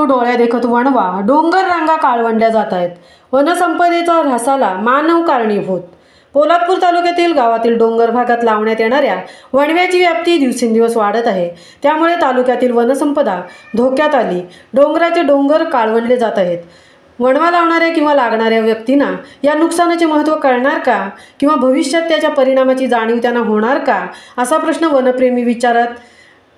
डोळ्या देखत वणवा डोंगर रांगा काळवंडल्या जात आहेत। वनसंपदेचा ऱ्हासाला मानव कारणीभूत। पोलादपूर तालुक्यातील गावातील डोंगर भागात लावण्यात येणाऱ्या वणव्याची व्याप्ती दिवसेंदिवस वाढत आहे। त्यामुळे तालुक्यातील वनसंपदा धोक्यात आली। डोंगराचे डोंगर काळवंडले जात आहेत। वणवा लावणाऱ्या किंवा लागणाऱ्या व्यक्तींना या नुकसानाचे महत्त्व कळणार का किंवा भविष्यात त्याच्या परिणामाची जाणीव त्यांना होणार का असा प्रश्न वनप्रेमी विचारत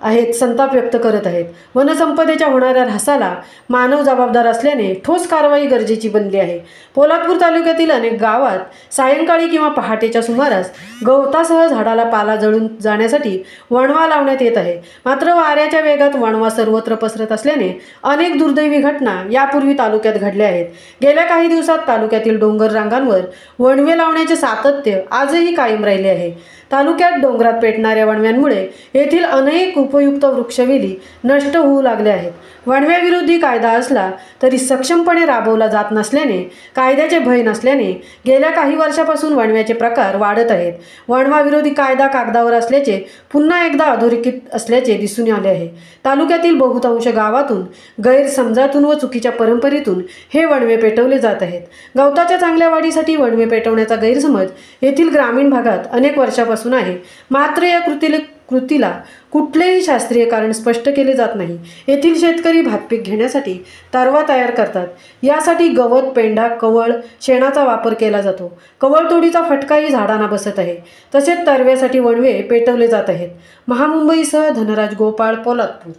आहेत, संताप व्यक्त करत आहेत। वनसंपदेच्या होणाऱ्या ऱ्हासाला मानव जबाबदार असल्याने ठोस कारवाई गरजेची बनली आहे। पोलादपूर तालुक्यातील अनेक गावात सायंकाळी किंवा पहाटेच्या सुमारास गवतासह झाडाला पाला जळून जाण्यासाठी वणवा लावण्यात येत आहे। मात्र वाऱ्याच्या वेगात वणवा सर्वत्र पसरत असल्याने अनेक दुर्दैवी घटना यापूर्वी तालुक्यात घडल्या आहेत। गेल्या काही दिवसात तालुक्यातील डोंगर रांगांवर वणवे लावण्याचे सातत्य आजही कायम राहिले आहे। तालुक्यात डोंगरात पेटणाऱ्या वणव्यांमुळे येथील अनेक उपयुक्त वृक्षवेली नष्ट होऊ लागल्या आहेत। वणव्याविरोधी कायदा असला तरी सक्षमपणे राबवला जात नसल्याने, कायद्याचे भय नसल्याने गेल्या काही वर्षापासून वणव्याचे प्रकार वाढत आहेत। वणवाविरोधी कायदा कागदावर असल्याचे पुन्हा एकदा अधोरेखित असल्याचे दिसून आले आहे। तालुक्यातील बहुतांश गावातून गैरसमजातून व चुकीच्या परंपरेतून हे वणवे पेटवले जात आहेत। गवताच्या चांगल्या वाढीसाठी वणवे पेटवण्याचा गैरसमज येथील ग्रामीण भागात अनेक वर्षापासून आहे। मात्र या कृतीला कुठलेही शास्त्रीय कारण स्पष्ट केले जात नाही। येथील शेतकरी भातपीक घेण्यासाठी तरवा तयार करतात। यासाठी गवत, पेंढा, कवळ, शेणाचा वापर केला जातो। कवळतोडीचा फटकाही झाडांना बसत आहे। तसेच तरव्यासाठी वणवे पेटवले जात आहेत। महामुंबईसह धनराज गोपाळ, पोलादपूर।